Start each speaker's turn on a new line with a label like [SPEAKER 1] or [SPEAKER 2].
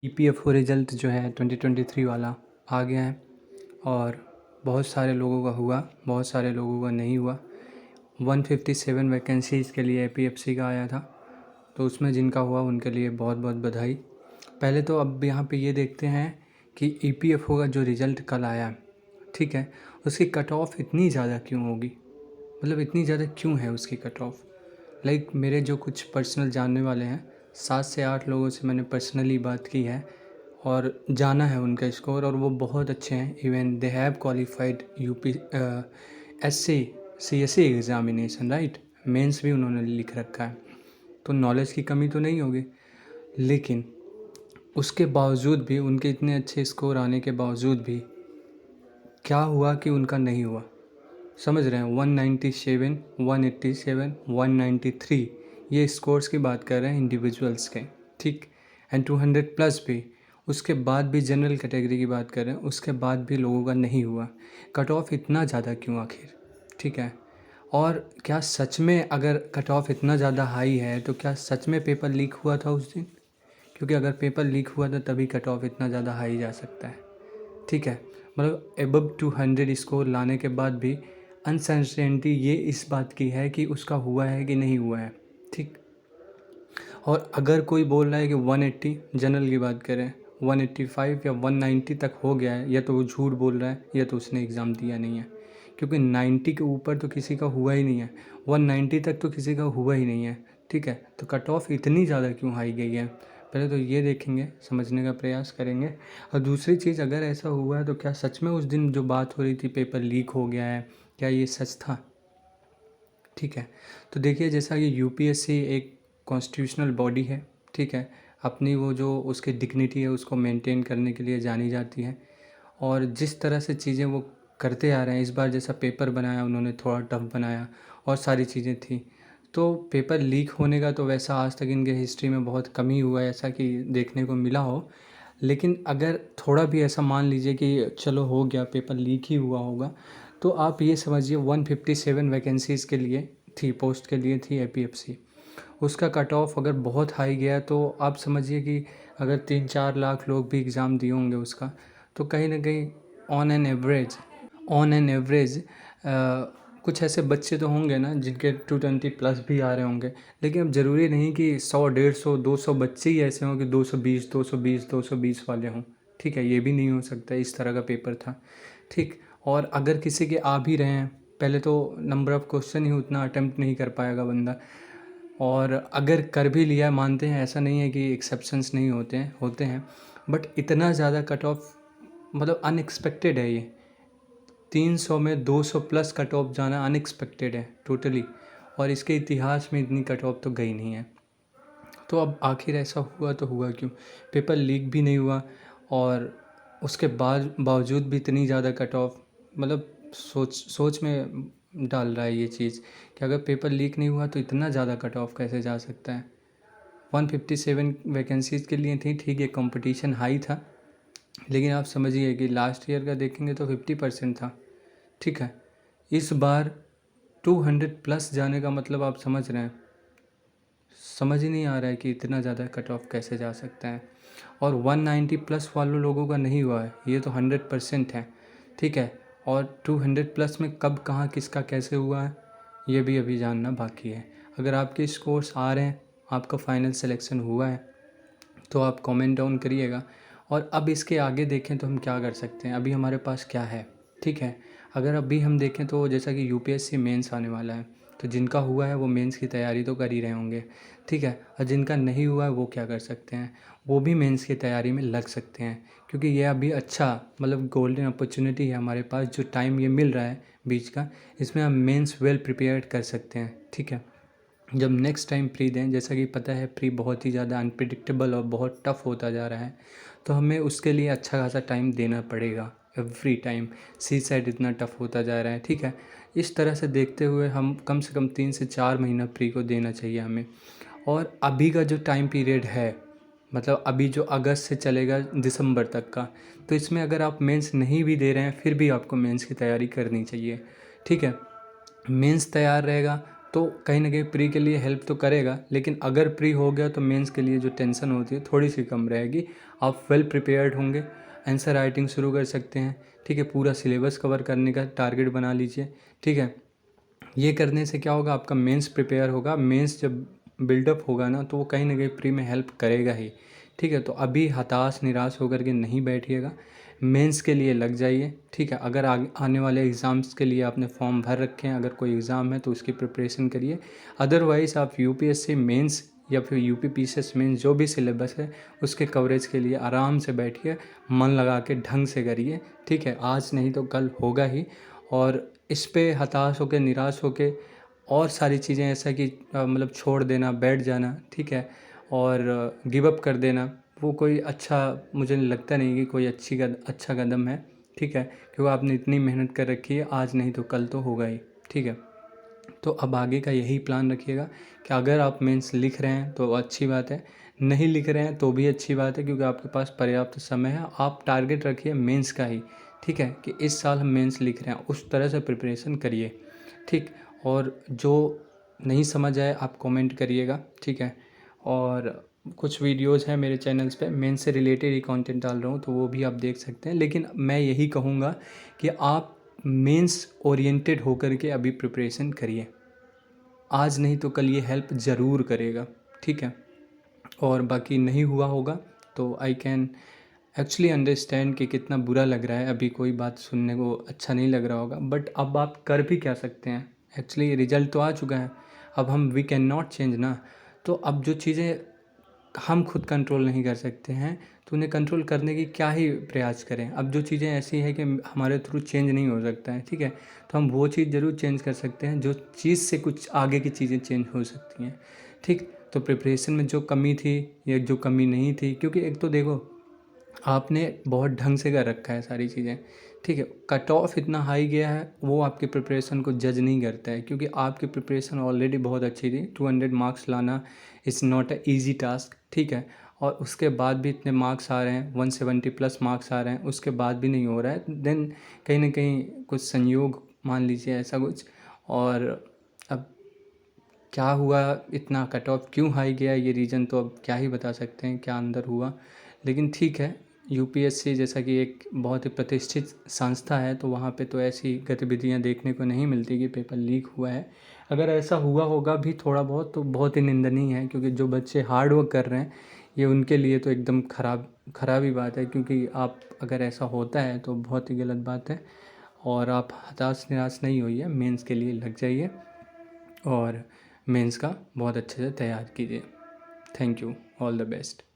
[SPEAKER 1] EPFO result जो है 2023 वाला आ गया है और बहुत सारे लोगों का हुआ, बहुत सारे लोगों का नहीं हुआ। 157 वैकेंसीज़ के लिए एपीएफसी का आया था, तो उसमें जिनका हुआ उनके लिए बहुत बहुत बधाई। पहले तो अब यहाँ पे ये देखते हैं कि ईपीएफओ का जो रिज़ल्ट कल आया, ठीक है, उसकी कट ऑफ इतनी ज़्यादा क्यों होगी, मतलब इतनी ज़्यादा क्यों है उसकी कट ऑफ। मेरे जो कुछ पर्सनल जानने वाले हैं, 7 से 8 लोगों से मैंने पर्सनली बात की है और जाना है उनका स्कोर, और वो बहुत अच्छे हैं। Even they have qualified UP SC CSC examination, right. Mains भी उन्होंने लिख रखा है, तो नॉलेज की कमी तो नहीं होगी। लेकिन उसके बावजूद भी, उनके इतने अच्छे स्कोर आने के बावजूद भी क्या हुआ कि उनका नहीं हुआ, समझ रहे हैं। 197, 187, 193 ये स्कोर्स की बात कर रहे हैं इंडिविजुअल्स के, ठीक। एंड 200 प्लस भी, उसके बाद भी जनरल कैटेगरी की बात कर रहे हैं, उसके बाद भी लोगों का नहीं हुआ। कट ऑफ इतना ज़्यादा क्यों आखिर, ठीक है। और क्या सच में अगर कट ऑफ इतना ज़्यादा हाई है तो क्या सच में पेपर लीक हुआ था उस दिन? क्योंकि अगर पेपर लीक हुआ था तभी कट ऑफ इतना ज़्यादा हाई जा सकता है, ठीक है। मतलब एबव 200 स्कोर लाने के बाद भी अनसर्टेनिटी ये इस बात की है कि उसका हुआ है कि नहीं हुआ है, ठीक। और अगर कोई बोल रहा है कि 180, जनरल की बात करें, 185 या 190 तक हो गया है, या तो वो झूठ बोल रहा है या तो उसने एग्ज़ाम दिया नहीं है। क्योंकि 90 के ऊपर तो किसी का हुआ ही नहीं है, 190 तक तो किसी का हुआ ही नहीं है, ठीक है। तो कट ऑफ इतनी ज़्यादा क्यों हाई गई है, पहले तो ये देखेंगे, समझने का प्रयास करेंगे। और दूसरी चीज़, अगर ऐसा हुआ है तो क्या सच में उस दिन जो बात हो रही थी पेपर लीक हो गया है, क्या ये सच था, ठीक है। तो देखिए, जैसा कि यूपीएससी एक कॉन्स्टिट्यूशनल बॉडी है, ठीक है, अपनी वो जो उसकी डिग्निटी है उसको मेंटेन करने के लिए जानी जाती है। और जिस तरह से चीज़ें वो करते आ रहे हैं, इस बार जैसा पेपर बनाया उन्होंने थोड़ा टफ बनाया और सारी चीज़ें थी। तो पेपर लीक होने का तो वैसा आज तक इनके हिस्ट्री में बहुत कम ही हुआ है ऐसा कि देखने को मिला हो। लेकिन अगर थोड़ा भी ऐसा मान लीजिए कि चलो हो गया, पेपर लीक ही हुआ होगा, तो आप ये समझिए 157 वैकेंसीज़ के लिए थी, पोस्ट के लिए थी एपीएफसी। उसका कट ऑफ अगर बहुत हाई गया तो आप समझिए कि अगर 3-4 लाख लोग भी एग्ज़ाम दिए होंगे उसका, तो कहीं ना कहीं ऑन एन एवरेज कुछ ऐसे बच्चे तो होंगे ना जिनके 220 प्लस भी आ रहे होंगे। लेकिन अब ज़रूरी नहीं कि 100, 150, 200 बच्चे ही ऐसे हों कि 220, 220, 220 वाले हों, ठीक है। ये भी नहीं हो सकता, इस तरह का पेपर था, ठीक। और अगर किसी के आ भी रहे हैं, पहले तो नंबर ऑफ़ क्वेश्चन ही उतना अटेम्प्ट नहीं कर पाएगा बंदा। और अगर कर भी लिया, मानते हैं, ऐसा नहीं है कि एक्सेप्शंस नहीं होते हैं, बट इतना ज़्यादा कट ऑफ मतलब अनएक्सपेक्टेड है ये। 300 में 200 प्लस कट ऑफ जाना अनएक्सपेक्टेड है टोटली, और इसके इतिहास में इतनी कट ऑफ तो गई नहीं है। तो अब आखिर ऐसा हुआ तो हुआ क्यों, पेपर लीक भी नहीं हुआ और उसके बावजूद भी इतनी ज़्यादा कट ऑफ, मतलब सोच सोच में डाल रहा है ये चीज़ कि अगर पेपर लीक नहीं हुआ तो इतना ज़्यादा कट ऑफ कैसे जा सकता है। 157 वैकेंसीज़ के लिए थी, ठीक है, कंपटीशन हाई था। लेकिन आप समझिए कि लास्ट ईयर का देखेंगे तो 50% था, ठीक है। इस बार 200 प्लस जाने का मतलब आप समझ रहे हैं, समझ ही नहीं आ रहा है कि इतना ज़्यादा कट ऑफ कैसे जा सकता है। और 190 प्लस वालों लोगों का नहीं हुआ है, ये तो 100% है, ठीक है। और 200 प्लस में कब, कहाँ, किसका कैसे हुआ है, ये भी अभी जानना बाकी है। अगर आपके स्कोर्स आ रहे हैं, आपका फाइनल सिलेक्शन हुआ है, तो आप कमेंट डाउन करिएगा। और अब इसके आगे देखें तो हम क्या कर सकते हैं, अभी हमारे पास क्या है, ठीक है। अगर अभी हम देखें तो जैसा कि यूपीएससी मेंस आने वाला है, तो जिनका हुआ है वो मेंस की तैयारी तो कर ही रहे होंगे, ठीक है। और जिनका नहीं हुआ है वो क्या कर सकते हैं, वो भी मेंस की तैयारी में लग सकते हैं। क्योंकि ये अभी अच्छा, मतलब गोल्डन अपॉर्चुनिटी है हमारे पास, जो टाइम ये मिल रहा है बीच का, इसमें हम मेंस वेल प्रिपेयर्ड कर सकते हैं, ठीक है। जब नेक्स्ट टाइम प्री दें, जैसा कि पता है प्री बहुत ही ज़्यादा अनप्रिडिक्टेबल और बहुत टफ़ होता जा रहा है, तो हमें उसके लिए अच्छा खासा टाइम देना पड़ेगा। एवरी टाइम सी सेट इतना टफ़ होता जा रहा है, ठीक है। इस तरह से देखते हुए हम कम से कम 3 से 4 महीना प्री को देना चाहिए हमें। और अभी का जो टाइम पीरियड है, मतलब अभी जो अगस्त से चलेगा दिसंबर तक का, तो इसमें अगर आप मेंस नहीं भी दे रहे हैं फिर भी आपको मेंस की तैयारी करनी चाहिए, ठीक है। मेंस तैयार रहेगा तो कहीं ना कहीं प्री के लिए हेल्प तो करेगा, लेकिन अगर प्री हो गया तो मेंस के लिए जो टेंशन होती है थोड़ी सी कम रहेगी। आप वेल प्रिपेयर्ड होंगे, आंसर राइटिंग शुरू कर सकते हैं। ठीक है, पूरा सिलेबस कवर करने का टारगेट बना लीजिए। ठीक है, ये करने से क्या होगा, आपका मेंस प्रिपेयर होगा। मेंस जब बिल्डअप होगा ना तो वो कहीं ना कहीं प्री में हेल्प करेगा ही। ठीक है, तो अभी हताश निराश होकर के नहीं बैठिएगा, मेंस के लिए लग जाइए। ठीक है, अगर आने वाले एग्ज़ाम्स के लिए आपने फॉर्म भर रखे हैं, अगर कोई एग्ज़ाम है तो उसकी प्रिपरेशन करिए। अदरवाइज़ आप यूपीएससी मेंस या फिर यूपी पीसीएस मेंस जो भी सिलेबस है उसके कवरेज के लिए आराम से बैठिए, मन लगा के ढंग से करिए। ठीक है, आज नहीं तो कल होगा ही। और इस पे हताश होकर निराश होकर और सारी चीज़ें ऐसा कि मतलब छोड़ देना, बैठ जाना, ठीक है, और गिव अप कर देना, वो कोई अच्छा मुझे लगता नहीं कि कोई अच्छा कदम है। ठीक है, क्योंकि आपने इतनी मेहनत कर रखी है, आज नहीं तो कल तो होगा ही। ठीक है, तो अब आगे का यही प्लान रखिएगा कि अगर आप मेंस लिख रहे हैं तो अच्छी बात है, नहीं लिख रहे हैं तो भी अच्छी बात है, क्योंकि आपके पास पर्याप्त समय है। आप टारगेट रखिए मेंस का ही। ठीक है, कि इस साल हम मेंस लिख रहे हैं, उस तरह से प्रिपरेशन करिए। ठीक, और जो नहीं समझ आए आप कमेंट करिएगा। ठीक है, और कुछ वीडियोज़ हैं मेरे चैनल्स पे, मेंस से रिलेटेड ही कंटेंट डाल रहा हूँ, तो वो भी आप देख सकते हैं। लेकिन मैं यही कहूँगा कि आप मेंस ओरिएंटेड होकर के अभी प्रिपरेशन करिए, आज नहीं तो कल ये हेल्प ज़रूर करेगा। ठीक है, और बाकी नहीं हुआ होगा तो आई कैन एक्चुअली अंडरस्टैंड कि कितना बुरा लग रहा है, अभी कोई बात सुनने को अच्छा नहीं लग रहा होगा, बट अब आप कर भी क्या सकते हैं। एक्चुअली रिजल्ट तो आ चुका है, अब हम वी कैन नॉट चेंज ना। तो अब जो चीज़ें हम खुद कंट्रोल नहीं कर सकते हैं तो उन्हें कंट्रोल करने की क्या ही प्रयास करें। अब जो चीज़ें ऐसी हैं कि हमारे थ्रू चेंज नहीं हो सकता है, ठीक है, तो हम वो चीज़ ज़रूर चेंज कर सकते हैं जो चीज़ से कुछ आगे की चीज़ें चेंज हो सकती हैं। ठीक, तो प्रिपरेशन में जो कमी थी या जो कमी नहीं थी, क्योंकि एक तो देखो आपने बहुत ढंग से कर रखा है सारी चीज़ें। ठीक है, कट ऑफ इतना हाई गया है वो आपके प्रिपरेशन को जज नहीं करता है, क्योंकि आपकी प्रिपरेशन ऑलरेडी बहुत अच्छी थी। 200 मार्क्स लाना is not a easy task. ठीक है, और उसके बाद भी इतने मार्क्स आ रहे हैं, 170 प्लस मार्क्स आ रहे हैं, उसके बाद भी नहीं हो रहा है, देन कहीं ना कहीं कुछ संयोग मान लीजिए ऐसा कुछ। और अब क्या हुआ, इतना कट ऑफ क्यों हाई गया, ये रीज़न तो अब क्या ही बता सकते हैं क्या अंदर हुआ। लेकिन ठीक है, यूपीएससी जैसा कि एक बहुत ही प्रतिष्ठित संस्था है, तो वहाँ पे तो ऐसी गतिविधियाँ देखने को नहीं मिलती कि पेपर लीक हुआ है। अगर ऐसा हुआ होगा भी थोड़ा बहुत तो बहुत ही निंदनीय है, क्योंकि जो बच्चे हार्ड वर्क कर रहे हैं ये उनके लिए तो एकदम ख़राब ही बात है, क्योंकि आप अगर ऐसा होता है तो बहुत ही गलत बात है। और आप हताश निराश नहीं होइए, मेंस के लिए लग जाइए और मेंस का बहुत अच्छे से तैयार कीजिए। Thank you, all the best.